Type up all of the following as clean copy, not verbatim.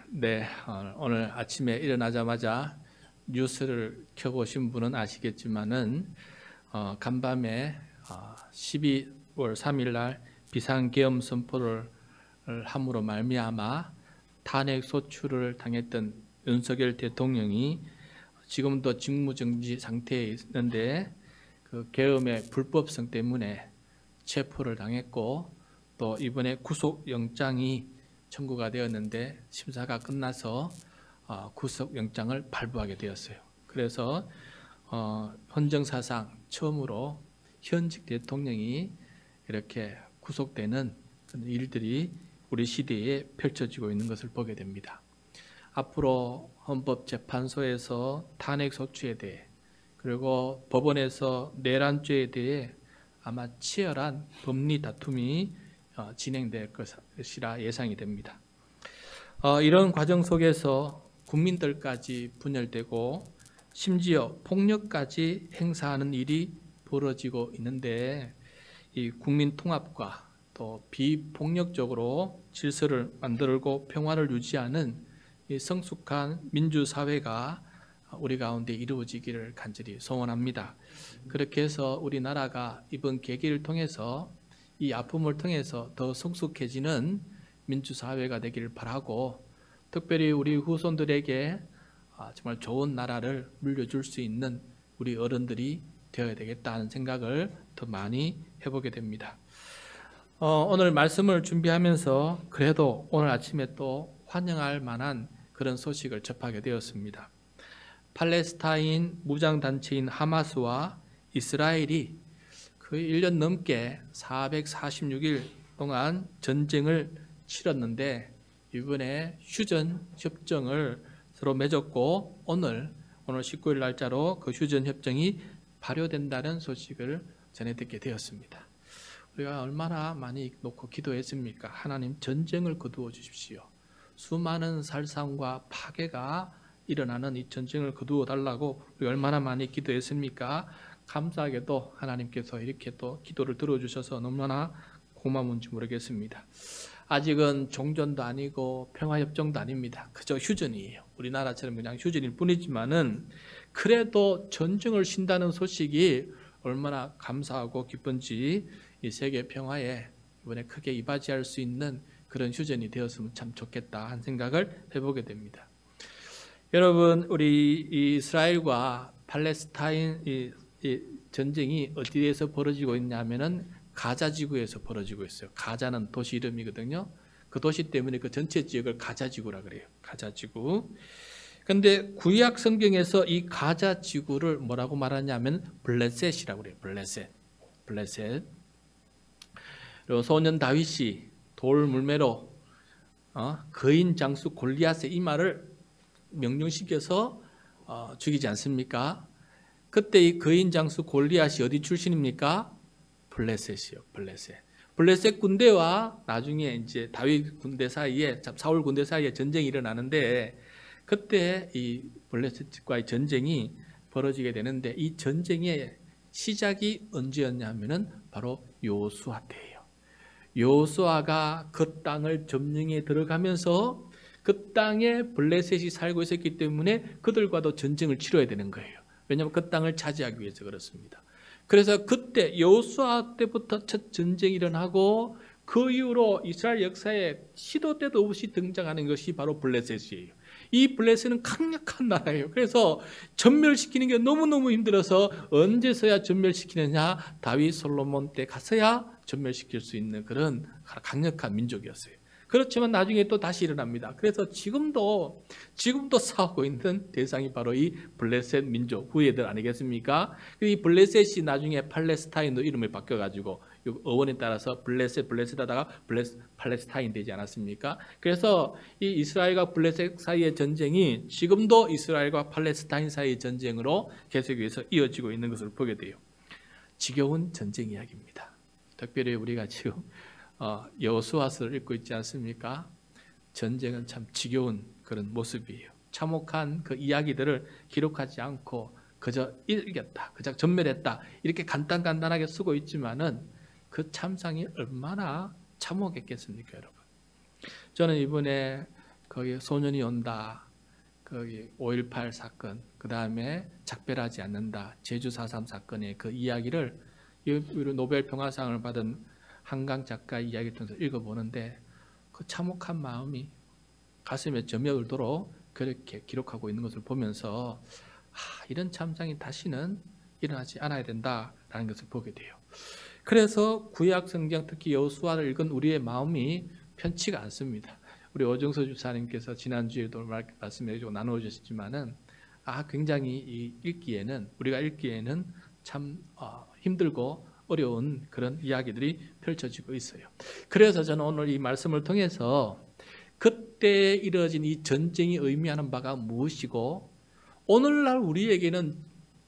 네, 오늘 아침에 일어나자마자 뉴스를 켜보신 분은 아시겠지만은 간밤에 12월 3일 날 비상계엄 선포를 함으로 말미암아 탄핵 소추를 당했던 윤석열 대통령이 지금도 직무정지 상태에 있는데 그 계엄의 불법성 때문에 체포를 당했고 또 이번에 구속영장이 청구가 되었는데 심사가 끝나서 구속영장을 발부하게 되었어요. 그래서 헌정사상 처음으로 현직 대통령이 이렇게 구속되는 일들이 우리 시대에 펼쳐지고 있는 것을 보게 됩니다. 앞으로 헌법재판소에서 탄핵소추에 대해 그리고 법원에서 내란죄에 대해 아마 치열한 법리 다툼이 진행될 것이라 예상이 됩니다. 이런 과정 속에서 국민들까지 분열되고 심지어 폭력까지 행사하는 일이 벌어지고 있는데 이 국민 통합과 또 비폭력적으로 질서를 만들고 평화를 유지하는 이 성숙한 민주사회가 우리 가운데 이루어지기를 간절히 소원합니다. 그렇게 해서 우리나라가 이번 계기를 통해서 이 아픔을 통해서 더 성숙해지는 민주사회가 되기를 바라고 특별히 우리 후손들에게 정말 좋은 나라를 물려줄 수 있는 우리 어른들이 되어야 되겠다는 생각을 더 많이 해보게 됩니다. 오늘 말씀을 준비하면서 그래도 오늘 아침에 또 환영할 만한 그런 소식을 접하게 되었습니다. 팔레스타인 무장단체인 하마스와 이스라엘이 거의 1년 넘게 446일 동안 전쟁을 치렀는데 이번에 휴전 협정을 서로 맺었고 오늘 19일 날짜로 그 휴전 협정이 발효된다는 소식을 전해 듣게 되었습니다. 우리가 얼마나 많이 놓고 기도했습니까? 하나님 전쟁을 거두어 주십시오. 수많은 살상과 파괴가 일어나는 이 전쟁을 거두어 달라고 우리가 얼마나 많이 기도했습니까? 감사하게도 하나님께서 이렇게 또 기도를 들어주셔서 너무나 고마운지 모르겠습니다. 아직은 종전도 아니고 평화협정도 아닙니다. 그저 휴전이에요. 우리나라처럼 그냥 휴전일 뿐이지만은 그래도 전쟁을 쉰다는 소식이 얼마나 감사하고 기쁜지 이 세계 평화에 이번에 크게 이바지할 수 있는 그런 휴전이 되었으면 참 좋겠다 한 생각을 해보게 됩니다. 여러분, 우리 이스라엘과 팔레스타인 이 전쟁이 어디에서 벌어지고 있냐면은 가자 지구에서 벌어지고 있어요. 가자는 도시 이름이거든요. 그 도시 때문에 그 전체 지역을 가자 지구라 그래요. 가자 지구. 근데 구약 성경에서 이 가자 지구를 뭐라고 말하냐면 블레셋이라고 그래요. 블레셋. 그리고 소년 다윗이 돌 물매로 거인 장수 골리앗의 이마를 명령시켜서 죽이지 않습니까? 그때 이 거인 장수 골리앗이 어디 출신입니까? 블레셋이요. 블레셋 군대와 나중에 이제 다윗 군대 사이에 사울 군대 사이에 전쟁이 일어나는데 그때 이 블레셋과의 전쟁이 벌어지게 되는데 이 전쟁의 시작이 언제였냐면은 바로 여호수아 때예요. 여호수아가 그 땅을 점령해 들어가면서 그 땅에 블레셋이 살고 있었기 때문에 그들과도 전쟁을 치러야 되는 거예요. 왜냐하면 그 땅을 차지하기 위해서 그렇습니다. 그래서 그때 여호수아 때부터 첫 전쟁이 일어나고 그 이후로 이스라엘 역사에 시도 때도 없이 등장하는 것이 바로 블레셋이에요. 이 블레셋은 강력한 나라예요. 그래서 전멸시키는 게 너무너무 힘들어서 언제서야 전멸시키느냐? 다윗 솔로몬 때 가서야 전멸시킬 수 있는 그런 강력한 민족이었어요. 그렇지만 나중에 또 다시 일어납니다. 그래서 지금도 싸우고 있는 대상이 바로 이 블레셋 민족 후예들 아니겠습니까? 이 블레셋이 나중에 팔레스타인으로 이름을 바뀌어가지고 어원에 따라서 블레셋 하다가 팔레스타인 되지 않았습니까? 그래서 이 이스라엘과 블레셋 사이의 전쟁이 지금도 이스라엘과 팔레스타인 사이의 전쟁으로 계속해서 이어지고 있는 것을 보게 돼요. 지겨운 전쟁 이야기입니다. 특별히 우리가 지금 여호수아서를 읽고 있지 않습니까? 전쟁은 참 지겨운 그런 모습이에요. 참혹한 그 이야기들을 기록하지 않고 그저 이겼다, 그저 전멸했다 이렇게 간단하게 쓰고 있지만은 그 참상이 얼마나 참혹했겠습니까, 여러분? 저는 이번에 거기 소년이 온다, 거기 5.18 사건, 그 다음에 작별하지 않는다, 제주 4.3 사건의 그 이야기를 노벨 평화상을 받은 한강 작가 이야기를 통해서 읽어보는데 그 참혹한 마음이 가슴에 점이 울도록 그렇게 기록하고 있는 것을 보면서 이런 참상이 다시는 일어나지 않아야 된다라는 것을 보게 돼요. 그래서 구약 성경 특히 여호수아를 읽은 우리의 마음이 편치가 않습니다. 우리 오정서 주사님께서 지난주에도 말씀해주고 나누어주셨지만은 굉장히 우리가 읽기에는 참 힘들고 어려운 그런 이야기들이 펼쳐지고 있어요. 그래서 저는 오늘 이 말씀을 통해서 그때 이루어진 이 전쟁이 의미하는 바가 무엇이고 오늘날 우리에게는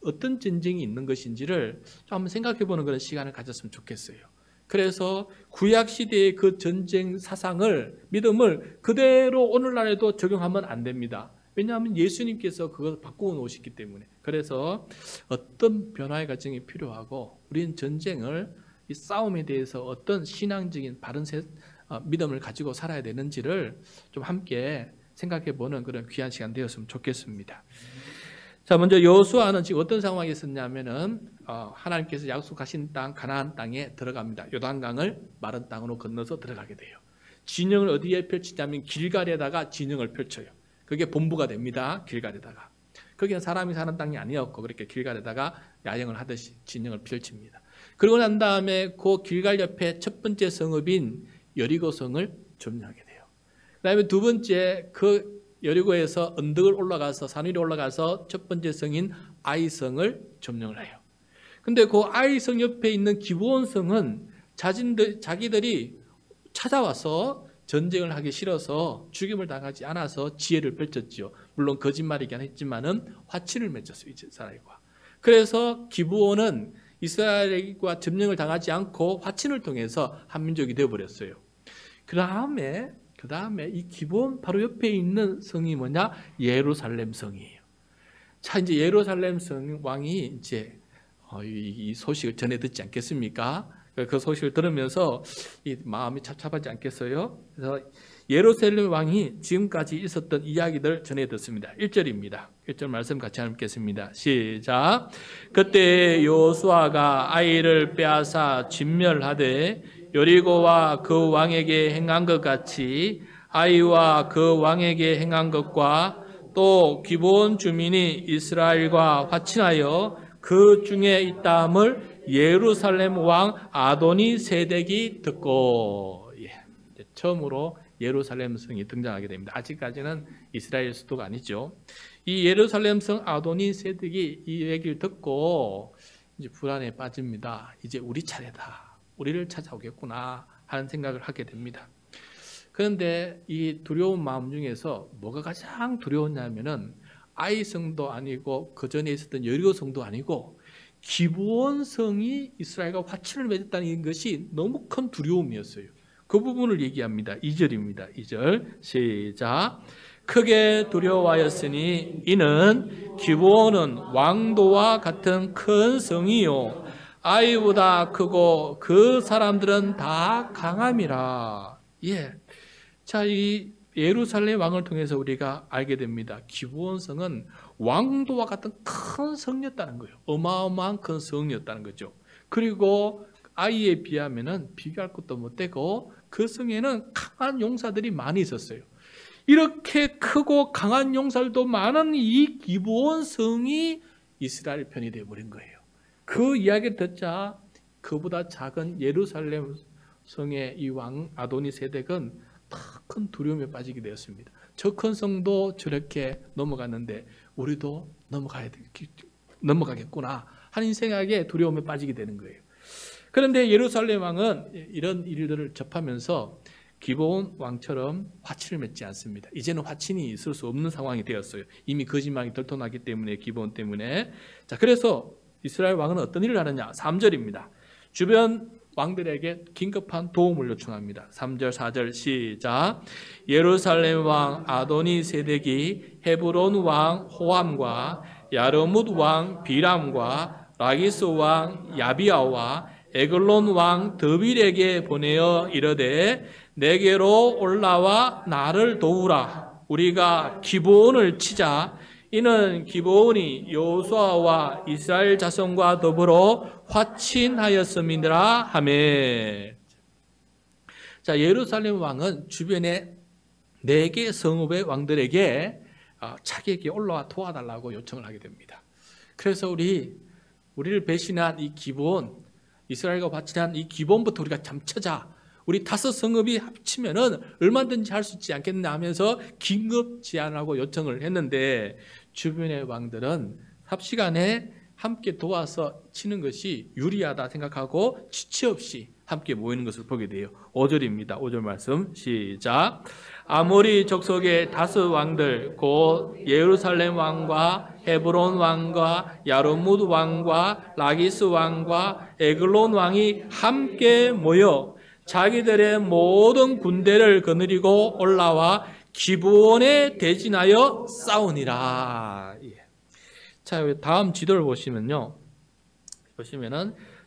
어떤 전쟁이 있는 것인지를 좀 한번 생각해-보는 그런 시간을 가졌으면 좋겠어요. 그래서 구약시대의 그 전쟁 사상을, 믿음을 그대로 오늘날에도 적용하면 안 됩니다. 왜냐하면 예수님께서 그것을 바꾸어 놓으셨기 때문에. 그래서 어떤 변화의 과정이 필요하고 우리는 전쟁을, 이 싸움에 대해서 어떤 신앙적인 바른 믿음을 가지고 살아야 되는지를 좀 함께 생각해-보는 그런 귀한 시간 되었으면 좋겠습니다. 자, 먼저 여호수아는 지금 어떤 상황이 있었냐면은 하나님께서 약속하신 땅 가나안 땅에 들어갑니다. 요단강을 마른 땅으로 건너서 들어가게 돼요. 진영을 어디에 펼치냐면 길갈에다가 진영을 펼쳐요. 그게 본부가 됩니다. 길갈에다가. 거기는 사람이 사는 땅이 아니었고 그렇게 길갈에다가 야영을 하듯이 진영을 펼칩니다. 그러고 난 다음에 그 길갈 옆에 첫 번째 성읍인 여리고성을 점령하게 돼요. 그 다음에 두 번째 그 여리고에서 언덕을 올라가서 산 위로 올라가서 첫 번째 성인 아이성을 점령을 해요. 근데 그 아이성 옆에 있는 기브온성은 자기들이 찾아와서 전쟁을 하기 싫어서 죽임을 당하지 않아서 지혜를 펼쳤죠. 물론 거짓말이긴 했지만은 화친을 맺었어요, 이스라엘과. 그래서 기브온은 이스라엘과 점령을 당하지 않고 화친을 통해서 한민족이 되어버렸어요. 그 다음에 이 기브온 바로 옆에 있는 성이 뭐냐? 예루살렘 성이에요. 자, 이제 예루살렘 성 왕이 이제 이 소식을 전해 듣지 않겠습니까? 그 소식을 들으면서 이 마음이 찹찹하지 않겠어요? 그래서 예루살렘 왕이 지금까지 있었던 이야기들 전해 듣습니다. 1절입니다. 1절 말씀 같이 읽겠습니다. 시작. 그때 여호수아가 아이를 빼앗아 진멸하되 여리고와 그 왕에게 행한 것 같이 아이와 그 왕에게 행한 것과 또 기브온 주민이 이스라엘과 화친하여 그 중에 있다함을 예루살렘 왕 아도니 세덱이 듣고, 처음으로 예루살렘 성이 등장하게 됩니다. 아직까지는 이스라엘 수도가 아니죠. 이 예루살렘 성 아도니 세덱이 이 얘기를 듣고 이제 불안에 빠집니다. 이제 우리 차례다. 우리를 찾아오겠구나 하는 생각을 하게 됩니다. 그런데 이 두려운 마음 중에서 뭐가 가장 두려웠냐면은 아이성도 아니고 그 전에 있었던 여리고성도 아니고 기브온 성이 이스라엘과 화친을 맺었다는 것이 너무 큰 두려움이었어요. 그 부분을 얘기합니다. 2절입니다. 2절 시작. 크게 두려워하였으니 이는 기브온은 왕도와 같은 큰 성이요 아이보다 크고 그 사람들은 다 강함이라. 자, 이 예루살렘 왕을 통해서 우리가 알게 됩니다. 기브온 성은 왕도와 같은 큰 성이었다는 거예요. 어마어마한 큰 성이었다는 거죠. 그리고 아이에 비하면은 비교할 것도 못 되고 그 성에는 강한 용사들이 많이 있었어요. 이렇게 크고 강한 용사들도 많은 이 기브온 성이 이스라엘 편이 되어버린 거예요. 그 이야기를 듣자 그보다 작은 예루살렘 성의 이 왕 아도니 세덱은 더 큰 두려움에 빠지게 되었습니다. 저 큰 성도 저렇게 넘어갔는데 우리도 넘어가겠구나 하는 생각에 두려움에 빠지게 되는 거예요. 그런데 예루살렘 왕은 이런 일들을 접하면서 기브온 왕처럼 화친을 맺지 않습니다. 이제는 화친이 있을 수 없는 상황이 되었어요. 이미 거짓말이 들통나기 때문에, 기브온 때문에. 자, 그래서 이스라엘 왕은 어떤 일을 하느냐? 3절입니다. 주변 왕들에게 긴급한 도움을 요청합니다. 3절, 4절 시작. 예루살렘 왕 아도니 세덱이 헤브론 왕 호함과 야르뭇 왕 비람과 라기스 왕 야비아와 에글론 왕 드빌에게 보내어 이르되 내게로 올라와 나를 도우라. 우리가 기브온을 치자. 이는 기브온이 여호수아와 이스라엘 자손과 더불어 화친하였음이니라 하매. 자, 예루살렘 왕은 주변에 4개 성읍의 왕들에게 자기에게 올라와 도와달라고 요청을 하게 됩니다. 그래서 우리를 배신한 이 기브온, 이스라엘과 화친한 이 기브온부터 우리가 잠쳐자. 우리 5 성읍이 합치면은 얼마든지 할 수 있지 않겠나 하면서 긴급 제안하고 요청을 했는데, 주변의 왕들은 삽시간에 함께 도와서 치는 것이 유리하다 생각하고 지체 없이 함께 모이는 것을 보게 돼요. 5절입니다. 5절 말씀 시작. 아모리 족속의 5 왕들 곧 예루살렘 왕과 헤브론 왕과 야르뭇 왕과 라기스 왕과 에글론 왕이 함께 모여 자기들의 모든 군대를 거느리고 올라와 기브온에 대진하여 싸우니라. 자, 다음 지도를 보시면은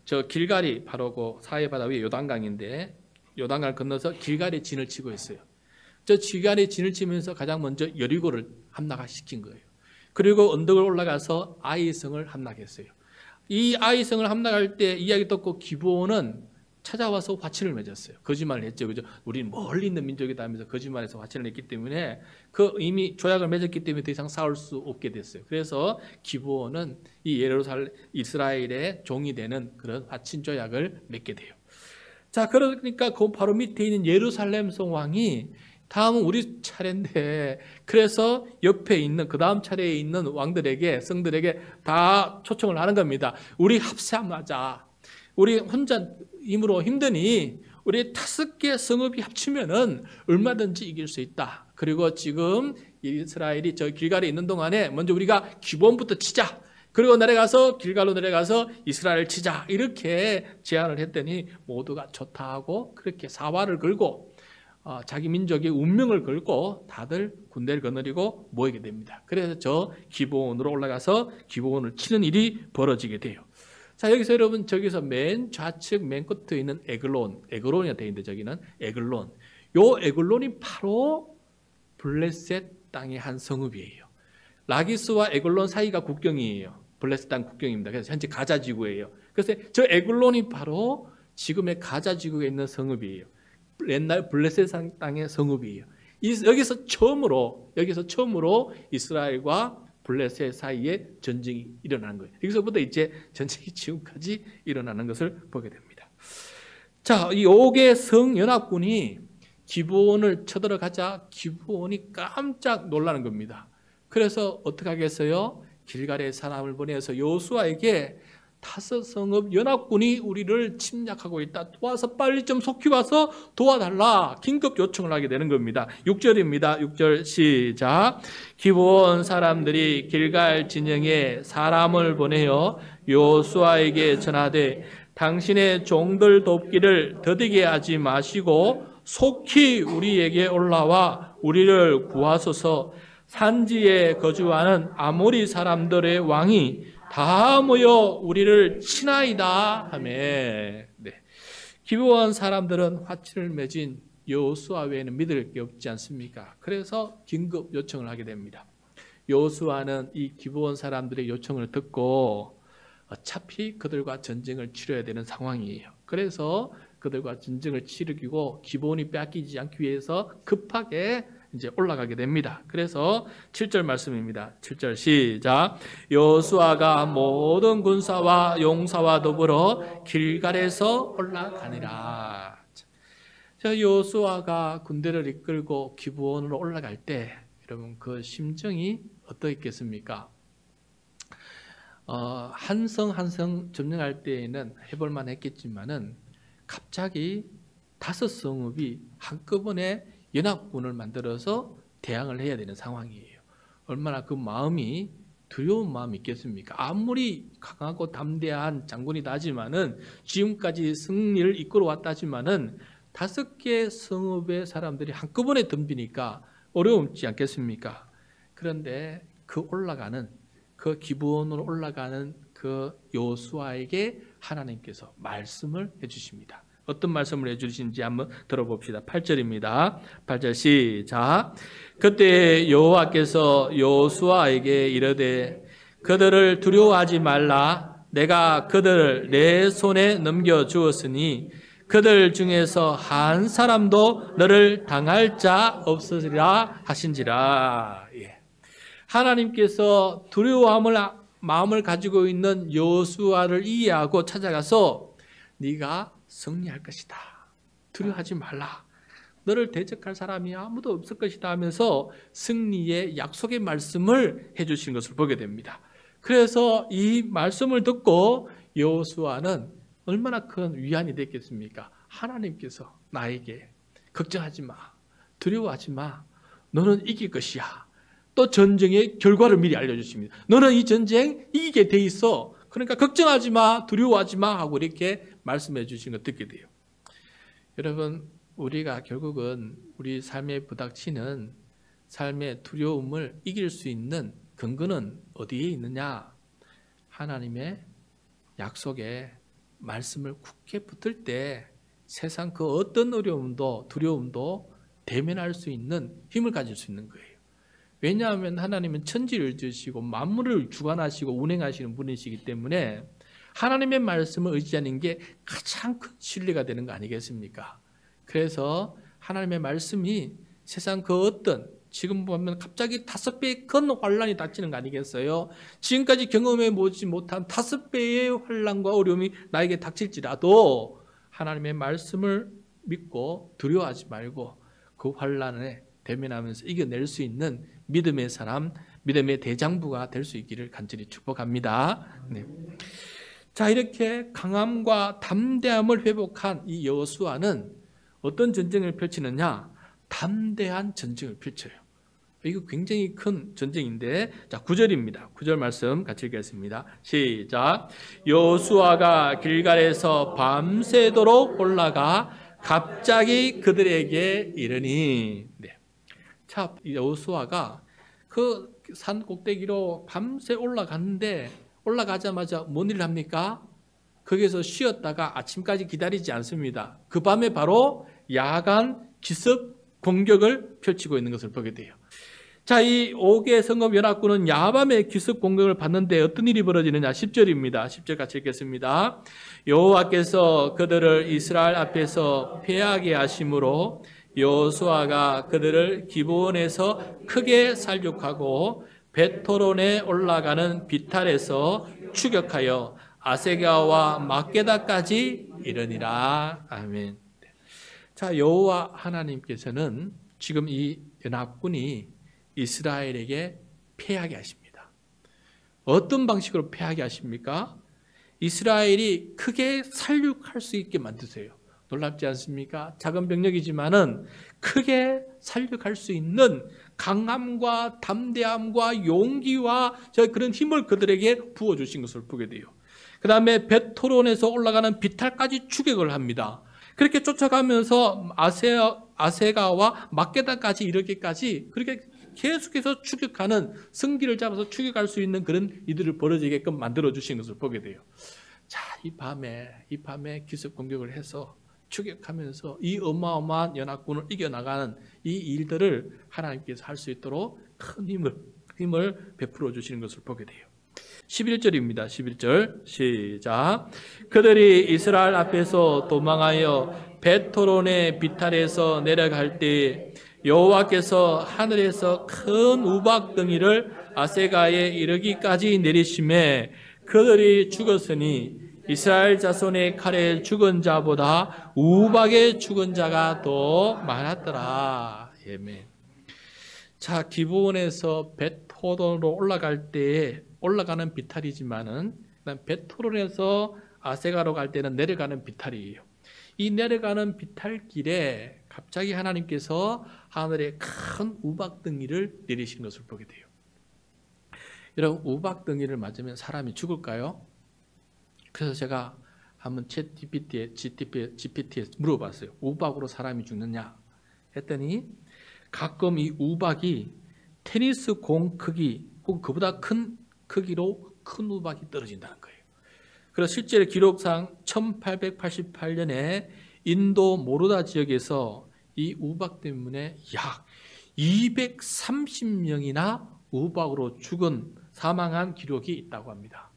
저 길갈이 바로 그 사해 바다 위에 요단강인데, 요단강을 건너서 길갈에 진을 치고 있어요. 저 길갈에 진을 치면서 가장 먼저 여리고를 함락시킨 거예요. 그리고 언덕을 올라가서 아이성을 함락했어요. 이 아이성을 함락할 때 이야기 듣고 기브온은 찾아와서 화친을 맺었어요. 거짓말을 했죠. 그죠? 우리는 멀리 있는 민족이다 하면서 거짓말해서 화친을 냈기 때문에 이미 조약을 맺었기 때문에 더 이상 싸울 수 없게 됐어요. 그래서 기브온은 이 예루살렘 이스라엘의 종이 되는 그런 화친 조약을 맺게 돼요. 자, 그러니까 그 바로 밑에 있는 예루살렘 성왕이 다음은 우리 차례인데, 그래서 옆에 있는 그 다음 차례에 있는 왕들에게, 성들에게 다 초청을 하는 겁니다. 우리 합세하자. 우리 혼자 힘으로 힘드니 우리 5개 성읍이 합치면은 얼마든지 이길 수 있다. 그리고 지금 이스라엘이 저 길갈에 있는 동안에 먼저 우리가 기브온부터 치자. 그리고 길갈로 내려가서 이스라엘 치자. 이렇게 제안을 했더니 모두가 좋다 하고 그렇게 사활을 걸고 자기 민족의 운명을 걸고 다들 군대를 거느리고 모이게 됩니다. 그래서 저 기브온으로 올라가서 기브온을 치는 일이 벌어지게 돼요. 자, 여기서 여러분, 저기서 맨 좌측 맨 끝에 있는 에글론이 되어 있는데, 저기는 에글론. 요 에글론이 바로 블레셋 땅의 한 성읍이에요. 라기스와 에글론 사이가 국경이에요. 블레셋 땅 국경입니다. 그래서 현재 가자 지구예요. 그래서 저 에글론이 바로 지금의 가자 지구에 있는 성읍이에요. 옛날 블레셋 땅의 성읍이에요. 여기서 처음으로 이스라엘과 블레셋 사이에 전쟁이 일어나는 거예요. 여기서부터 이제 전쟁이 지금까지 일어나는 것을 보게 됩니다. 자, 이 5개 성연합군이 기브온을 쳐들어가자 기브온이 깜짝 놀라는 겁니다. 그래서 어떻게 하겠어요? 길갈에 사람을 보내서 여호수아에게 5 성읍 연합군이 우리를 침략하고 있다. 도와서 빨리 좀 속히 와서 도와달라. 긴급 요청을 하게 되는 겁니다. 6절입니다. 6절 시작. 기브온 사람들이 길갈 진영에 사람을 보내어 여호수아에게 전하되 당신의 종들 돕기를 더디게 하지 마시고 속히 우리에게 올라와 우리를 구하소서. 산지에 거주하는 아모리 사람들의 왕이 다 모여 우리를 치나이다 하며. 기브온 사람들은 화친을 맺은 여호수아 외에는 믿을 게 없지 않습니까? 그래서 긴급 요청을 하게 됩니다. 여호수아는 이 기브온 사람들의 요청을 듣고 어차피 그들과 전쟁을 치러야 되는 상황이에요. 그래서 그들과 전쟁을 치르고 기브온이 빼앗기지 않기 위해서 급하게 이제 올라가게 됩니다. 그래서 7절 말씀입니다. 7절 시작. 여호수아가 모든 군사와 용사와 더불어 길갈에서 올라가니라. 자, 여호수아가 군대를 이끌고 기브온으로 올라갈 때 여러분 그 심정이 어떠했겠습니까? 한 성 한 성 점령할 때에는 해볼만 했겠지만은 갑자기 5 성읍이 한꺼번에 연합군을 만들어서 대항을 해야 되는 상황이에요. 얼마나 그 마음이 두려운 마음이 있겠습니까? 아무리 강하고 담대한 장군이다 하지만은 지금까지 승리를 이끌어왔다 하지만은 5개 성읍의 사람들이 한꺼번에 덤비니까 어려움지 않겠습니까? 그런데 그 기브온으로 올라가는 그 여호수아에게 하나님께서 말씀을 해주십니다. 어떤 말씀을 해주신지 한번 들어봅시다. 8절입니다. 8절 시작. 그때 여호와께서 여호수아에게 이르되 그들을 두려워하지 말라. 내가 그들을 내 손에 넘겨주었으니 그들 중에서 한 사람도 너를 당할 자 없으리라 하신지라. 예. 하나님께서 두려워함을 마음을 가지고 있는 여호수아를 이해하고 찾아가서 네가 승리할 것이다. 두려워하지 말라. 너를 대적할 사람이 아무도 없을 것이다 하면서 승리의 약속의 말씀을 해주신 것을 보게 됩니다. 그래서 이 말씀을 듣고 여호수아는 얼마나 큰 위안이 됐겠습니까? 하나님께서 나에게 걱정하지 마, 두려워하지 마, 너는 이길 것이야. 또 전쟁의 결과를 미리 알려주십니다. 너는 이 전쟁 이기게 돼 있어. 그러니까 걱정하지 마, 두려워하지 마 하고 이렇게 말씀해 주신 거 듣게 돼요. 여러분, 우리가 결국은 우리 삶에 부닥치는 삶의 두려움을 이길 수 있는 근거는 어디에 있느냐? 하나님의 약속에 말씀을 굳게 붙들 때 세상 그 어떤 어려움도 두려움도 대면할 수 있는 힘을 가질 수 있는 거예요. 왜냐하면 하나님은 천지를 지으시고 만물을 주관하시고 운행하시는 분이시기 때문에 하나님의 말씀을 의지하는 게 가장 큰 신뢰가 되는 거 아니겠습니까? 그래서 하나님의 말씀이 세상 그 어떤 지금 보면 갑자기 5배의 큰 환란이 닥치는 거 아니겠어요? 지금까지 경험해 보지 못한 5배의 환란과 어려움이 나에게 닥칠지라도 하나님의 말씀을 믿고 두려워하지 말고 그 환란에 대면하면서 이겨낼 수 있는 믿음의 사람, 믿음의 대장부가 될 수 있기를 간절히 축복합니다. 네. 자, 이렇게 강함과 담대함을 회복한 이 여호수아는 어떤 전쟁을 펼치느냐? 담대한 전쟁을 펼쳐요. 이거 굉장히 큰 전쟁인데, 자, 9절입니다. 9절 말씀 같이 읽겠습니다. 시작. 여호수아가 길갈에서 밤새도록 올라가 갑자기 그들에게 이르니. 네. 자, 여호수아가 그 산 꼭대기로 밤새 올라갔는데 올라가자마자 뭔 일을 합니까? 거기서 쉬었다가 아침까지 기다리지 않습니다. 그 밤에 바로 야간 기습 공격을 펼치고 있는 것을 보게 돼요. 자, 이 5개 성읍 연합군은 야밤에 기습 공격을 받는데 어떤 일이 벌어지느냐? 10절입니다. 10절 같이 읽겠습니다. 여호와께서 그들을 이스라엘 앞에서 패하게 하심으로 여호수아가 그들을 기브온에서 크게 살육하고 벳호론에 올라가는 비탈에서 추격하여 아세가와 막게다까지 이르니라. 아멘. 자, 여호와 하나님께서는 지금 이 연합군이 이스라엘에게 패하게 하십니다. 어떤 방식으로 패하게 하십니까? 이스라엘이 크게 살육할 수 있게 만드세요. 놀랍지 않습니까? 작은 병력이지만은 크게 살육할 수 있는 강함과 담대함과 용기와 그런 힘을 그들에게 부어주신 것을 보게 돼요. 그 다음에 벳호론에서 올라가는 비탈까지 추격을 합니다. 그렇게 쫓아가면서 아세가와 막게다까지 이르기까지 그렇게 계속해서 추격하는, 승기를 잡아서 추격할 수 있는 그런 이들을 벌어지게끔 만들어주신 것을 보게 돼요. 자, 이 밤에 기습 공격을 해서 추격하면서 이 어마어마한 연합군을 이겨나가는 이 일들을 하나님께서 할 수 있도록 큰 힘을 베풀어 주시는 것을 보게 돼요. 11절입니다. 11절 시작. 그들이 이스라엘 앞에서 도망하여 벳호론의 비탈에서 내려갈 때 여호와께서 하늘에서 큰 우박덩이를 아세가에 이르기까지 내리심에 그들이 죽었으니 이스라엘 자손의 칼에 죽은 자보다 우박에 죽은 자가 더 많았더라. 아멘. 자, 기브온에서 벳호론으로 올라갈 때 올라가는 비탈이지만은 벳호론에서 아세가로 갈 때는 내려가는 비탈이에요. 이 내려가는 비탈길에 갑자기 하나님께서 하늘에 큰 우박덩이를 내리시는 것을 보게 돼요. 여러분, 우박덩이를 맞으면 사람이 죽을까요? 그래서 제가 한번 GPT에 물어봤어요. 우박으로 사람이 죽느냐? 했더니 가끔 이 우박이 테니스 공 크기 혹은 그보다 큰 크기로 큰 우박이 떨어진다는 거예요. 그래서 실제로 기록상 1888년에 인도 모르다 지역에서 이 우박 때문에 약 230명이나 우박으로 사망한 기록이 있다고 합니다.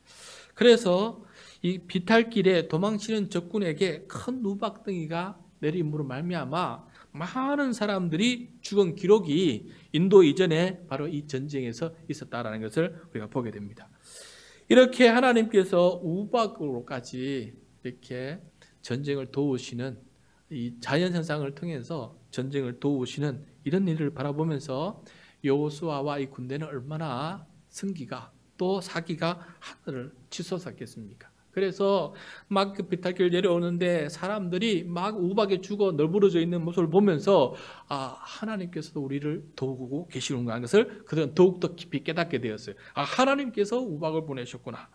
그래서 이 비탈길에 도망치는 적군에게 큰 우박덩이가 내림으로 말미암아 많은 사람들이 죽은 기록이 인도 이전에 바로 이 전쟁에서 있었다라는 것을 우리가 보게 됩니다. 이렇게 하나님께서 우박으로까지 이렇게 전쟁을 도우시는 이 자연 현상을 통해서 전쟁을 도우시는 이런 일을 바라보면서 여호수아와 이 군대는 얼마나 승기가 또 사기가 하늘을 치솟았겠습니까? 그래서 막 그 비탈길 내려오는데 사람들이 막 우박에 죽어 널브러져 있는 모습을 보면서 하나님께서도 우리를 도우고 계시는구나 것을 그들은 더욱더 깊이 깨닫게 되었어요. 하나님께서 우박을 보내셨구나.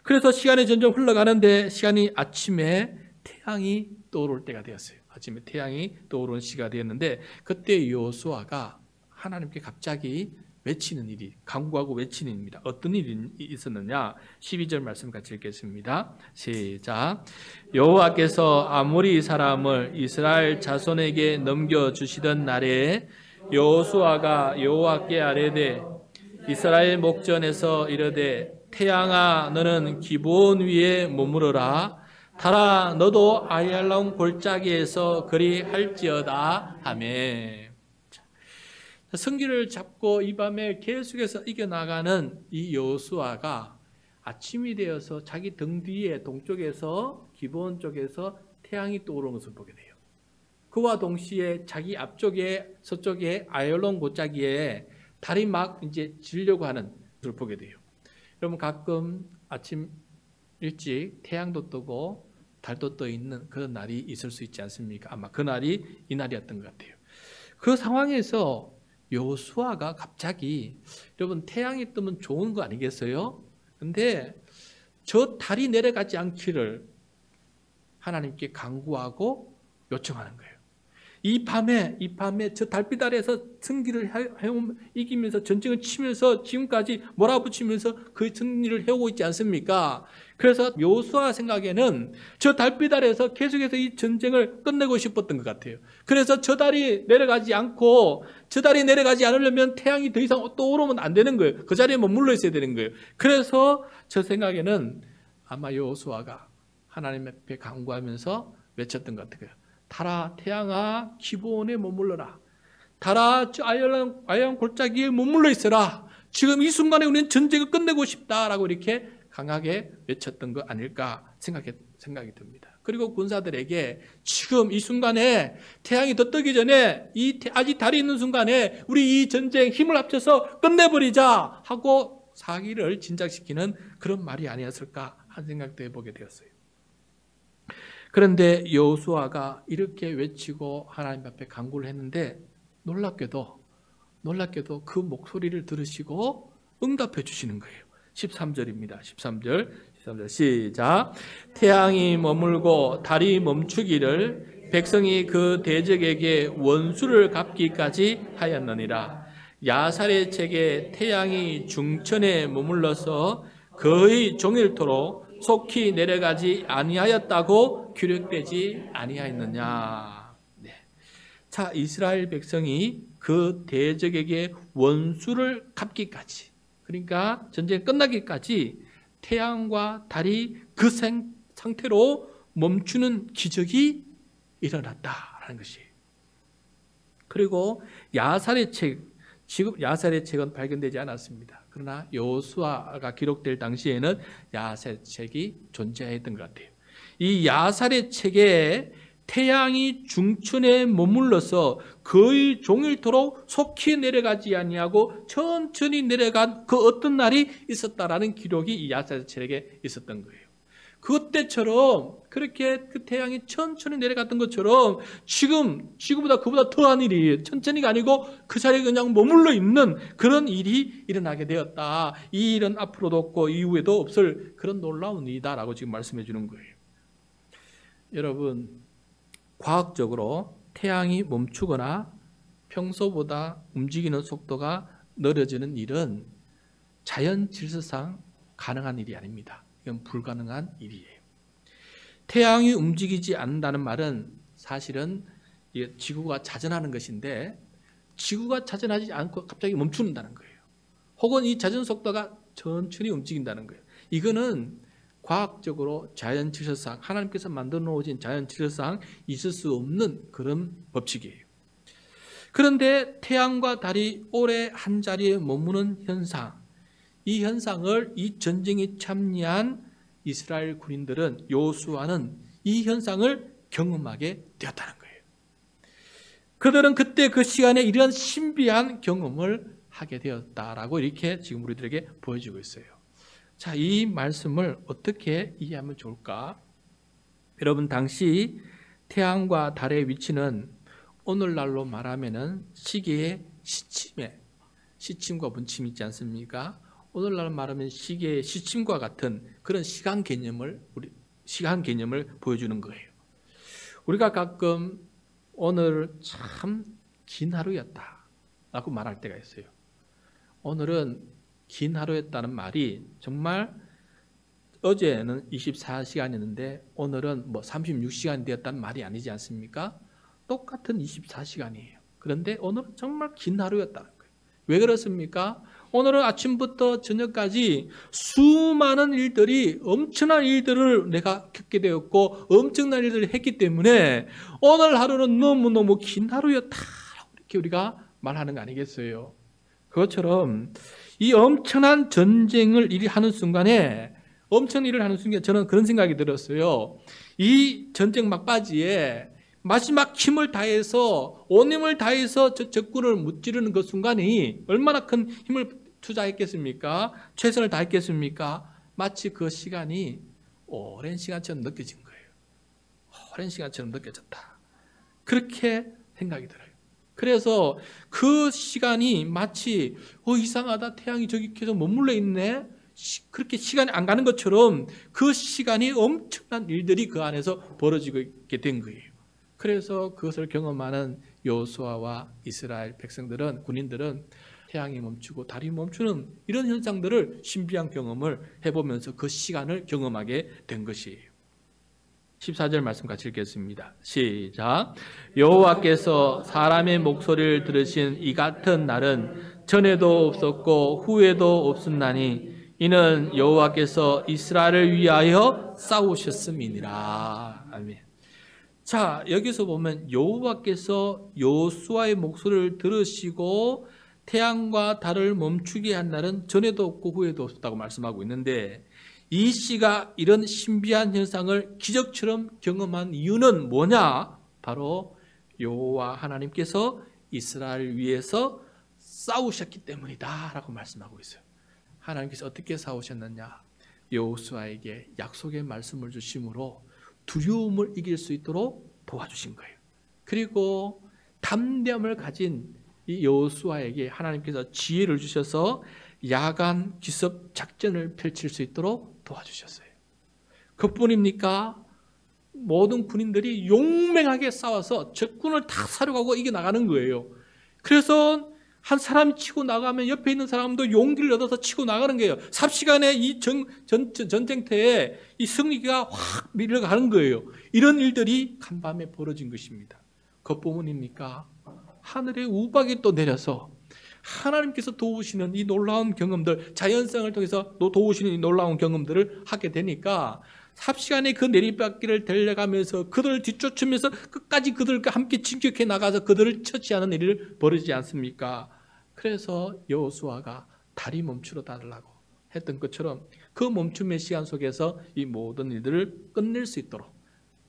그래서 시간이 점점 흘러가는데 시간이 아침에 태양이 떠오를 때가 되었어요. 아침에 태양이 떠오르는 시가 되었는데 그때 여호수아가 하나님께 갑자기 외치는 일이 간구하고 외치는 일입니다. 어떤 일이 있었느냐? 12절 말씀 같이 읽겠습니다. 시작. 여호와께서 아모리 사람을 이스라엘 자손에게 넘겨주시던 날에 여호수아가 여호와께 아뢰되 이스라엘 목전에서 이르되 태양아 너는 기브온 위에 머무르라 달아 너도 아얄론 골짜기에서 그리할지어다 하매. 승기를 잡고 이 밤에 계속해서 이겨나가는 이 여호수아가 아침이 되어서 자기 등 뒤에 동쪽에서 기브온 쪽에서 태양이 떠오르는 것을 보게 돼요. 그와 동시에 자기 앞쪽에 서쪽에 아얄론 골짜기에 달이 막 이제 지려고 하는 것을 보게 돼요. 여러분 가끔 아침 일찍 태양도 뜨고 달도 떠 있는 그런 날이 있을 수 있지 않습니까? 아마 그 날이 이 날이었던 것 같아요. 그 상황에서 여호수아가 갑자기 여러분 태양이 뜨면 좋은 거 아니겠어요? 근데 저 달이 내려가지 않기를 하나님께 간구하고 요청하는 거예요. 이 밤에 저 달빛 아래에서 승리를 이기면서 전쟁을 치면서 지금까지 몰아붙이면서 그 승리를 해오고 있지 않습니까? 그래서 여호수아 생각에는 저 달빛 아래에서 계속해서 이 전쟁을 끝내고 싶었던 것 같아요. 그래서 저 달이 내려가지 않으려면 태양이 더 이상 떠오르면 안 되는 거예요. 그 자리에 머물러 있어야 되는 거예요. 그래서 저 생각에는 아마 여호수아가 하나님 앞에 간구하면서 외쳤던 것 같아요. 달아 태양아 기브온에 머물러라. 달아 아얄론 골짜기에 머물러 있어라. 지금 이 순간에 우리는 전쟁을 끝내고 싶다라고 이렇게 강하게 외쳤던 거 아닐까 생각이 듭니다. 그리고 군사들에게 지금 이 순간에 태양이 더 뜨기 전에 아직 달이 있는 순간에 우리 이 전쟁 힘을 합쳐서 끝내버리자 하고 사기를 진작시키는 그런 말이 아니었을까 하는 생각도 해보게 되었어요. 그런데 여호수아가 이렇게 외치고 하나님 앞에 간구를 했는데 놀랍게도 그 목소리를 들으시고 응답해 주시는 거예요. 13절입니다. 13절 시작. 태양이 머물고 달이 멈추기를 백성이 그 대적에게 원수를 갚기까지 하였느니라. 야살의 책에 태양이 중천에 머물러서 거의 종일토록 속히 내려가지 아니하였다고 기록되지 아니하였느냐. 네. 자, 이스라엘 백성이 그 대적에게 원수를 갚기까지, 그러니까 전쟁 끝나기까지 태양과 달이 그 상태로 멈추는 기적이 일어났다라는 것이에요. 그리고 야살의 책, 지금 야살의 책은 발견되지 않았습니다. 그러나 여호수아가 기록될 당시에는 야살의 책이 존재했던 것 같아요. 이 야살의 책에 태양이 중천에 머물러서 거의 종일토록 속히 내려가지 아니하고 천천히 내려간 그 어떤 날이 있었다라는 기록이 이 야살의 책에 있었던 거예요. 그때처럼 그렇게 그 태양이 천천히 내려갔던 것처럼 지금보다 그보다 더한 일이 천천히가 아니고 그 자리에 그냥 머물러 있는 그런 일이 일어나게 되었다. 이 일은 앞으로도 없고 이후에도 없을 그런 놀라운 일이다라고 지금 말씀해 주는 거예요. 여러분, 과학적으로 태양이 멈추거나 평소보다 움직이는 속도가 느려지는 일은 자연 질서상 가능한 일이 아닙니다. 이건 불가능한 일이에요. 태양이 움직이지 않는다는 말은 사실은 이게 지구가 자전하는 것인데 지구가 자전하지 않고 갑자기 멈춘다는 거예요. 혹은 이 자전 속도가 천천히 움직인다는 거예요. 이거는 과학적으로 자연 질서상 하나님께서 만들어 놓으신 자연 질서상 있을 수 없는 그런 법칙이에요. 그런데 태양과 달이 오래 한 자리에 머무는 현상, 이 현상을 이 전쟁에 참여한 이스라엘 군인들은 여호수아는 이 현상을 경험하게 되었다는 거예요. 그들은 그때 그 시간에 이런 신비한 경험을 하게 되었다라고 이렇게 지금 우리들에게 보여주고 있어요. 자, 이 말씀을 어떻게 이해하면 좋을까? 여러분, 당시 태양과 달의 위치는 오늘날로 말하면은 시계의 시침과 분침이 있지 않습니까? 오늘날 말하면 시계의 시침과 같은 그런 시간 개념을 보여주는 거예요. 우리가 가끔 오늘 참 긴 하루였다라고 말할 때가 있어요. 오늘은 긴 하루였다는 말이 정말 어제는 24시간이었는데 오늘은 36시간이 되었다는 말이 아니지 않습니까? 똑같은 24시간이에요. 그런데 오늘은 정말 긴 하루였다는 거예요. 왜 그렇습니까? 오늘은 아침부터 저녁까지 수많은 일들이, 엄청난 일들을 내가 겪게 되었고 엄청난 일들을 했기 때문에 오늘 하루는 너무너무 긴 하루였다라고 이렇게 우리가 말하는 거 아니겠어요? 그것처럼 이 엄청난 전쟁을 하는 순간에 저는 그런 생각이 들었어요. 이 전쟁 막바지에 마지막 힘을 다해서 온 힘을 다해서 적군을 무찌르는 그 순간이 얼마나 큰 힘을 투자했겠습니까? 최선을 다했겠습니까? 마치 그 시간이 오랜 시간처럼 느껴진 거예요. 오랜 시간처럼 느껴졌다. 그렇게 생각이 들어요. 그래서 그 시간이 마치 이상하다, 태양이 저기 계속 머물러 있네, 그렇게 시간이 안 가는 것처럼 그 시간이 엄청난 일들이 그 안에서 벌어지고 있게 된 거예요. 그래서 그것을 경험하는 여호수아와 이스라엘 백성들은, 군인들은 태양이 멈추고 달이 멈추는 이런 현상들을 신비한 경험을 해보면서 그 시간을 경험하게 된 것이에요. 14절 말씀 같이 읽겠습니다. 시작. 여호와께서 사람의 목소리를 들으신 이 같은 날은 전에도 없었고 후에도 없었나니 이는 여호와께서 이스라엘을 위하여 싸우셨음이니라. 아멘. 자, 여기서 보면 여호와께서 여호수아의 목소리를 들으시고 태양과 달을 멈추게 한 날은 전에도 없고 후에도 없었다고 말씀하고 있는데, 이 씨가 이런 신비한 현상을 기적처럼 경험한 이유는 뭐냐? 바로 여호와 하나님께서 이스라엘을 위해서 싸우셨기 때문이다 라고 말씀하고 있어요. 하나님께서 어떻게 싸우셨느냐? 여호수아에게 약속의 말씀을 주심으로 두려움을 이길 수 있도록 도와주신 거예요. 그리고 담대함을 가진 이 여호수아에게 하나님께서 지혜를 주셔서 야간 기습 작전을 펼칠 수 있도록 도와주셨어요. 그뿐입니까? 모든 군인들이 용맹하게 싸워서 적군을 다 사려가고 이겨나가는 거예요. 그래서 한 사람이 치고 나가면 옆에 있는 사람도 용기를 얻어서 치고 나가는 거예요. 삽시간에 이 전쟁터에 이 승리가 확 밀려가는 거예요. 이런 일들이 간밤에 벌어진 것입니다. 그뿐입니까? 하늘에 우박이 또 내려서 하나님께서 도우시는 이 놀라운 경험들, 자연성을 통해서 도우시는 이 놀라운 경험들을 하게 되니까 삽시간에 그 내리막길을 달려가면서 그들을 뒤쫓으면서 끝까지 그들과 함께 진격해 나가서 그들을 처치하는 일이 벌어지지 않습니까? 그래서 여호수아가 달이 멈추러 달라고 했던 것처럼 그 멈춤의 시간 속에서 이 모든 일들을 끝낼 수 있도록,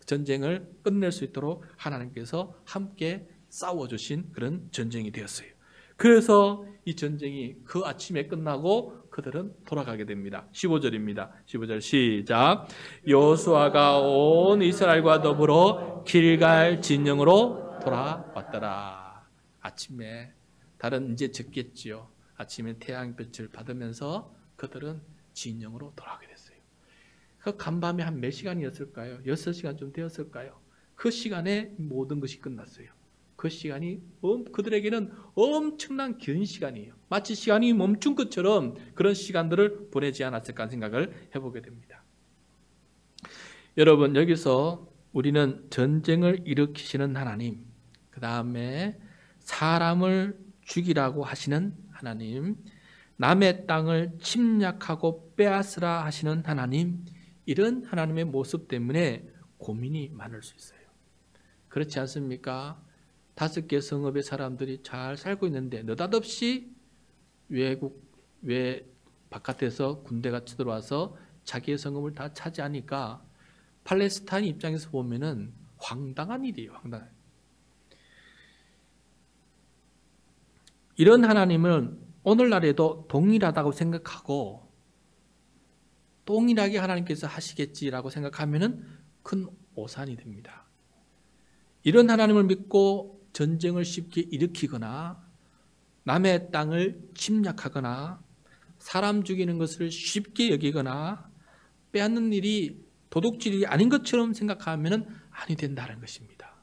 전쟁을 끝낼 수 있도록 하나님께서 함께 싸워주신 그런 전쟁이 되었어요. 그래서 이 전쟁이 그 아침에 끝나고 그들은 돌아가게 됩니다. 15절입니다. 15절 시작. 여호수아가 온 이스라엘과 더불어 길갈 진영으로 돌아왔더라. 아침에 달은 이제 졌겠지요. 아침에 태양빛을 받으면서 그들은 진영으로 돌아가게 됐어요. 그 간밤에 한 몇 시간이었을까요? 6시간 좀 되었을까요? 그 시간에 모든 것이 끝났어요. 그 시간이 그들에게는 엄청난 긴 시간이에요. 마치 시간이 멈춘 것처럼 그런 시간들을 보내지 않았을까 하는 생각을 해보게 됩니다. 여러분, 여기서 우리는 전쟁을 일으키시는 하나님, 그 다음에 사람을 죽이라고 하시는 하나님, 남의 땅을 침략하고 빼앗으라 하시는 하나님, 이런 하나님의 모습 때문에 고민이 많을 수 있어요. 그렇지 않습니까? 5개 성읍의 사람들이 잘 살고 있는데 느닷없이 외 바깥에서 군대가 쳐들어와서 자기의 성읍을 다 차지하니까 팔레스타인 입장에서 보면은 황당한 일이에요. 황당한. 이런 하나님은 오늘날에도 동일하다고 생각하고 동일하게 하나님께서 하시겠지라고 생각하면은 큰 오산이 됩니다. 이런 하나님을 믿고 전쟁을 쉽게 일으키거나 남의 땅을 침략하거나 사람 죽이는 것을 쉽게 여기거나 빼앗는 일이 도둑질이 아닌 것처럼 생각하면 아니 된다는 것입니다.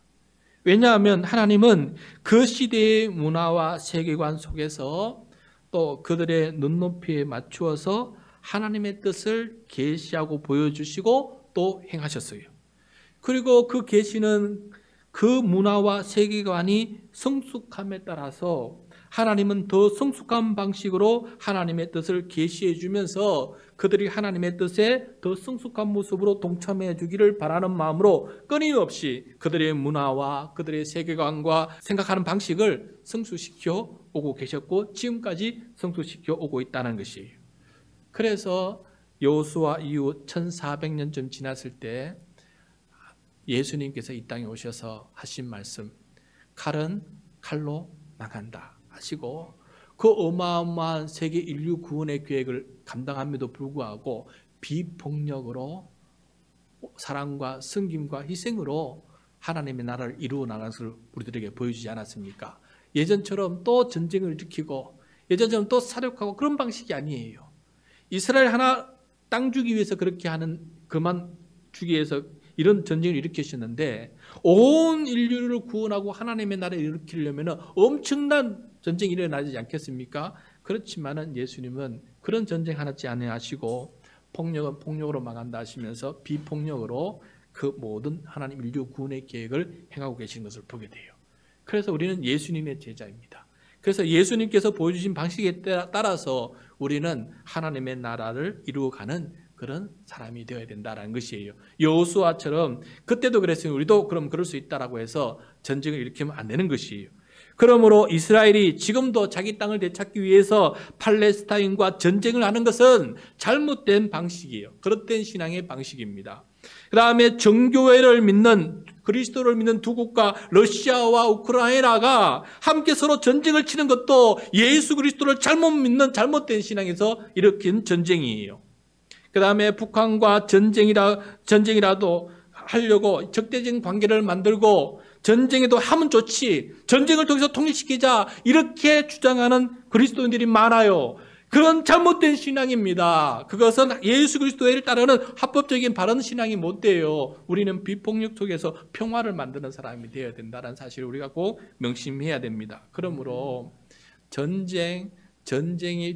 왜냐하면 하나님은 그 시대의 문화와 세계관 속에서 또 그들의 눈높이에 맞추어서 하나님의 뜻을 계시하고 보여주시고 또 행하셨어요. 그리고 그 계시는 그 문화와 세계관이 성숙함에 따라서 하나님은 더 성숙한 방식으로 하나님의 뜻을 계시해 주면서 그들이 하나님의 뜻에 더 성숙한 모습으로 동참해 주기를 바라는 마음으로 끊임없이 그들의 문화와 그들의 세계관과 생각하는 방식을 성숙시켜 오고 계셨고 지금까지 성숙시켜 오고 있다는 것이에요. 그래서 여호수아 이후 1400년쯤 지났을 때 예수님께서 이 땅에 오셔서 하신 말씀, 칼은 칼로 나간다 하시고 그 어마어마한 세계 인류 구원의 계획을 감당함에도 불구하고 비폭력으로 사랑과 섬김과 희생으로 하나님의 나라를 이루어 나가는 것을 우리들에게 보여주지 않았습니까? 예전처럼 또 전쟁을 일으키고 예전처럼 또 사륙하고 그런 방식이 아니에요. 이스라엘 하나 땅 주기 위해서 그렇게 하는 그만 주기 위해서 이런 전쟁을 일으키셨는데 온 인류를 구원하고 하나님의 나라를 일으키려면 엄청난 전쟁이 일어나지 않겠습니까? 그렇지만은 예수님은 그런 전쟁 하나지 아니하시고 폭력은 폭력으로 막한다 하시면서 비폭력으로 그 모든 하나님 인류 구원의 계획을 행하고 계신 것을 보게 돼요. 그래서 우리는 예수님의 제자입니다. 그래서 예수님께서 보여주신 방식에 따라서 우리는 하나님의 나라를 이루어가는 그런 사람이 되어야 된다는 것이에요. 여호수아처럼 그때도 그랬으니 우리도 그럼 그럴 수 있다라고 해서 전쟁을 일으키면 안 되는 것이에요. 그러므로 이스라엘이 지금도 자기 땅을 되찾기 위해서 팔레스타인과 전쟁을 하는 것은 잘못된 방식이에요. 그릇된 신앙의 방식입니다. 그 다음에 정교회를 믿는 그리스도를 믿는 두 국가 러시아와 우크라이나가 함께 서로 전쟁을 치는 것도 예수 그리스도를 잘못 믿는 잘못된 신앙에서 일으킨 전쟁이에요. 그 다음에 북한과 전쟁이라도 하려고 적대적인 관계를 만들고 전쟁에도 하면 좋지, 전쟁을 통해서 통일시키자 이렇게 주장하는 그리스도인들이 많아요. 그런 잘못된 신앙입니다. 그것은 예수 그리스도를 따르는 합법적인 바른 신앙이 못 돼요. 우리는 비폭력 속에서 평화를 만드는 사람이 되어야 된다는 사실을 우리가 꼭 명심해야 됩니다. 그러므로 전쟁이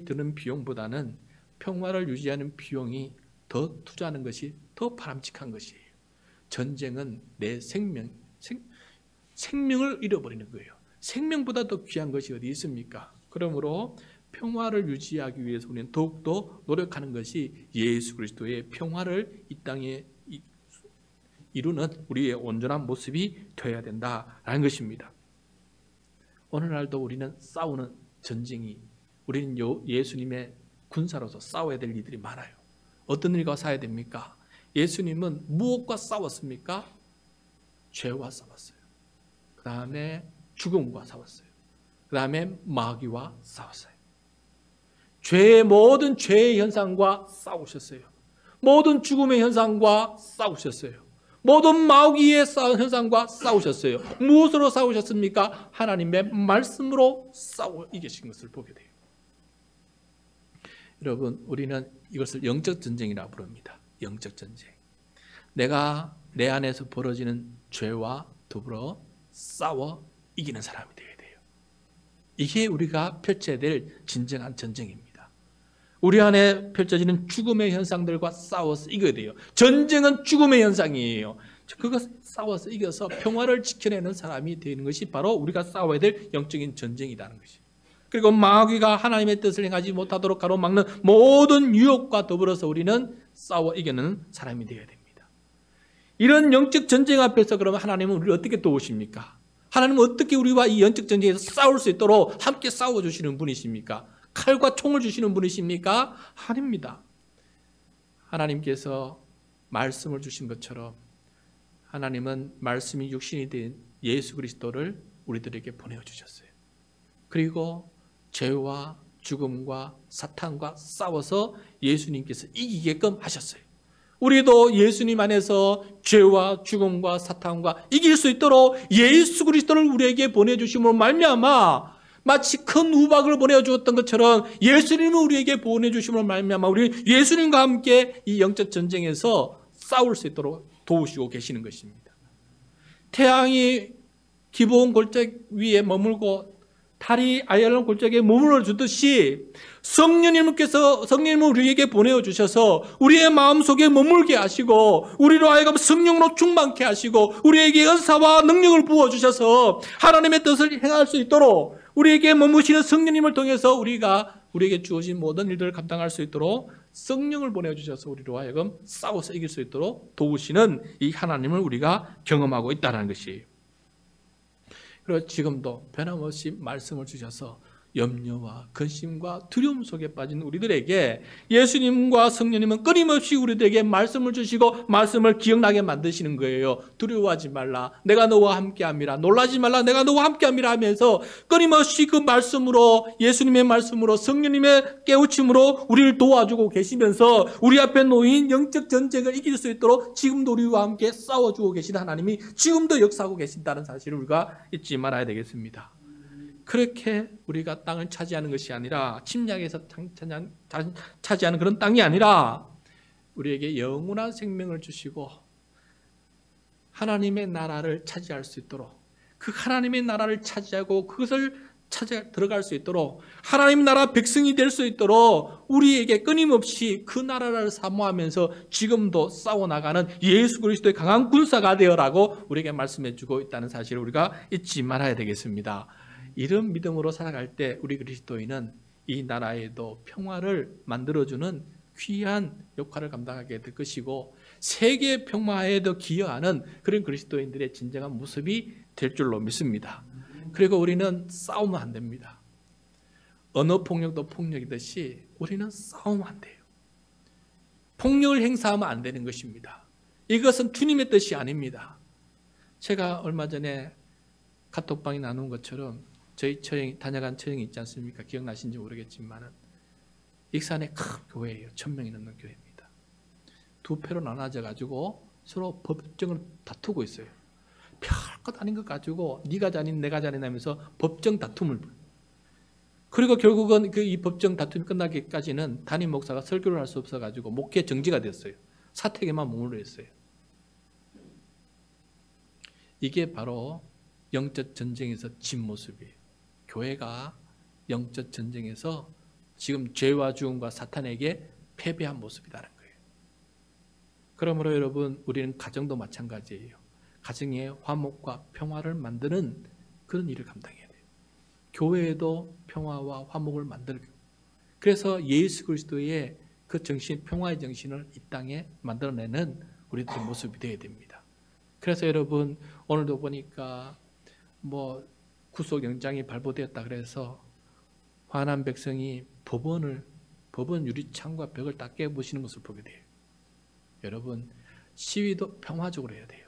드는 비용보다는 평화를 유지하는 비용이 더 투자하는 것이 더 바람직한 것이에요. 전쟁은 내 생명을 잃어버리는 거예요. 생명보다 더 귀한 것이 어디 있습니까? 그러므로 평화를 유지하기 위해서 우리는 더욱더 노력하는 것이 예수 그리스도의 평화를 이 땅에 이루는 우리의 온전한 모습이 되어야 된다라는 것입니다. 오늘날도 우리는 싸우는 전쟁이 우리는 예수님의 군사로서 싸워야 될 일들이 많아요. 어떤 일과 싸워야 됩니까? 예수님은 무엇과 싸웠습니까? 죄와 싸웠어요. 그 다음에 죽음과 싸웠어요. 그 다음에 마귀와 싸웠어요. 모든 죄의 현상과 싸우셨어요. 모든 죽음의 현상과 싸우셨어요. 모든 마귀의 현상과 싸우셨어요. 무엇으로 싸우셨습니까? 하나님의 말씀으로 싸워 이기신 것을 보게 돼요. 여러분, 우리는 이것을 영적 전쟁이라고 부릅니다. 영적 전쟁. 내가 내 안에서 벌어지는 죄와 더불어 싸워 이기는 사람이 되어야 돼요. 이게 우리가 펼쳐야 될 진정한 전쟁입니다. 우리 안에 펼쳐지는 죽음의 현상들과 싸워서 이겨야 돼요. 전쟁은 죽음의 현상이에요. 그거 싸워서 이겨서 평화를 지켜내는 사람이 되는 것이 바로 우리가 싸워야 될 영적인 전쟁이라는 것이. 그리고 마귀가 하나님의 뜻을 행하지 못하도록 가로막는 모든 유혹과 더불어서 우리는 싸워 이기는 사람이 되어야 됩니다. 이런 영적 전쟁 앞에서 그러면 하나님은 우리를 어떻게 도우십니까? 하나님은 어떻게 우리와 이 영적 전쟁에서 싸울 수 있도록 함께 싸워주시는 분이십니까? 칼과 총을 주시는 분이십니까? 아닙니다. 하나님께서 말씀을 주신 것처럼 하나님은 말씀이 육신이 된 예수 그리스도를 우리들에게 보내주셨어요. 그리고 죄와 죽음과 사탄과 싸워서 예수님께서 이기게끔 하셨어요. 우리도 예수님 안에서 죄와 죽음과 사탄과 이길 수 있도록 예수 그리스도를 우리에게 보내주심으로 말미암아 마치 큰 우박을 보내주었던 것처럼 예수님을 우리에게 보내주심으로 말미암아 우리 예수님과 함께 이 영적 전쟁에서 싸울 수 있도록 도우시고 계시는 것입니다. 태양이 기브온 골짜기 위에 머물고 달이 아얄론 골짜기에 머물러 주듯이 성령님을 우리에게 보내주셔서 우리의 마음속에 머물게 하시고 우리로 하여금 성령으로 충만케 하시고 우리에게 은사와 능력을 부어주셔서 하나님의 뜻을 행할 수 있도록 우리에게 머무시는 성령님을 통해서 우리에게 주어진 모든 일들을 감당할 수 있도록 성령을 보내주셔서 우리로 하여금 싸워서 이길 수 있도록 도우시는 이 하나님을 우리가 경험하고 있다는 것이에요. 그리고 지금도 변함없이 말씀을 주셔서 염려와 근심과 두려움 속에 빠진 우리들에게 예수님과 성령님은 끊임없이 우리들에게 말씀을 주시고 말씀을 기억나게 만드시는 거예요. 두려워하지 말라, 내가 너와 함께함이라. 놀라지 말라, 내가 너와 함께함이라 하면서 끊임없이 그 말씀으로, 예수님의 말씀으로, 성령님의 깨우침으로 우리를 도와주고 계시면서 우리 앞에 놓인 영적 전쟁을 이길 수 있도록 지금도 우리와 함께 싸워주고 계신 하나님이 지금도 역사하고 계신다는 사실을 우리가 잊지 말아야 되겠습니다. 그렇게 우리가 땅을 차지하는 것이 아니라 침략에서 차지하는 그런 땅이 아니라 우리에게 영원한 생명을 주시고 하나님의 나라를 차지할 수 있도록 그 하나님의 나라를 차지하고 그것을 들어갈 수 있도록 하나님 나라 백성이 될 수 있도록 우리에게 끊임없이 그 나라를 사모하면서 지금도 싸워나가는 예수 그리스도의 강한 군사가 되어라고 우리에게 말씀해주고 있다는 사실을 우리가 잊지 말아야 되겠습니다. 이런 믿음으로 살아갈 때 우리 그리스도인은 이 나라에도 평화를 만들어주는 귀한 역할을 감당하게 될 것이고 세계 평화에도 기여하는 그런 그리스도인들의 진정한 모습이 될 줄로 믿습니다. 그리고 우리는 싸우면 안 됩니다. 언어 폭력도 폭력이듯이 우리는 싸우면 안 돼요. 폭력을 행사하면 안 되는 것입니다. 이것은 주님의 뜻이 아닙니다. 제가 얼마 전에 카톡방에 나눈 것처럼 저희 다녀간 처형이 있지 않습니까? 기억나신지 모르겠지만 익산의 큰 교회예요. 1000명이 넘는 교회입니다. 두 패로 나눠져 가지고 서로 법정을 다투고 있어요. 별것 아닌 것 가지고 네가 자닌 내가 자니하면서 법정 다툼을. 그리고 결국은 이 법정 다툼이 끝나기까지는 담임 목사가 설교를 할 수 없어 가지고 목회 정지가 됐어요. 사택에만 머물러 있어요. 이게 바로 영적 전쟁에서 진 모습이에요. 교회가 영적 전쟁에서 지금 죄와 죽음과 사탄에게 패배한 모습이라는 거예요. 그러므로 여러분 우리는 가정도 마찬가지예요. 가정의 화목과 평화를 만드는 그런 일을 감당해야 돼요. 교회에도 평화와 화목을 만들고 그래서 예수 그리스도의 그 정신, 평화의 정신을 이 땅에 만들어내는 우리들의 모습이 되어야 됩니다. 그래서 여러분 오늘도 보니까 구속영장이 발부되었다 그래서 화난 백성이 법원 유리창과 벽을 다 깨부시는 것을 보게 돼요. 여러분 시위도 평화적으로 해야 돼요.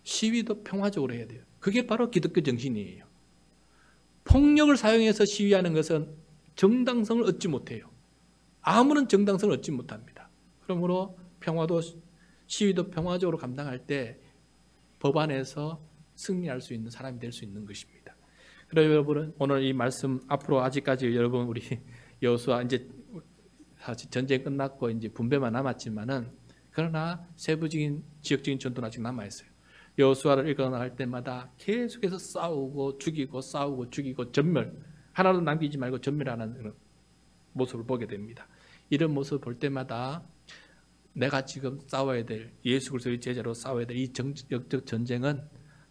시위도 평화적으로 해야 돼요. 그게 바로 기독교 정신이에요. 폭력을 사용해서 시위하는 것은 정당성을 얻지 못해요. 아무런 정당성을 얻지 못합니다. 그러므로 시위도 평화적으로 감당할 때 법안에서 승리할 수 있는 사람이 될 수 있는 것입니다. 그래서 여러분은 오늘 이 말씀 앞으로 아직까지 여러분 우리 여호수아 이제 사실 전쟁 끝났고 이제 분배만 남았지만은 그러나 세부적인 지역적인 전투는 아직 남아 있어요. 여호수아를 읽어나갈 때마다 계속해서 싸우고 죽이고 전멸 하나도 남기지 말고 전멸하는 그런 모습을 보게 됩니다. 이런 모습을 볼 때마다 내가 지금 싸워야 될, 예수 그리스도의 제자로 싸워야 될 이 영적 전쟁은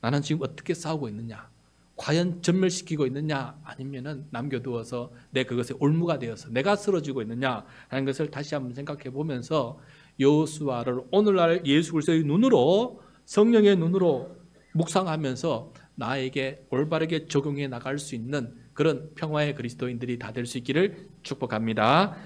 나는 지금 어떻게 싸우고 있느냐, 과연 전멸시키고 있느냐, 아니면은 남겨두어서 내 그것에 올무가 되어서 내가 쓰러지고 있느냐 하는 것을 다시 한번 생각해 보면서 여호수아를 오늘날 예수 그리스도의 눈으로, 성령의 눈으로 묵상하면서 나에게 올바르게 적용해 나갈 수 있는 그런 평화의 그리스도인들이 다 될 수 있기를 축복합니다.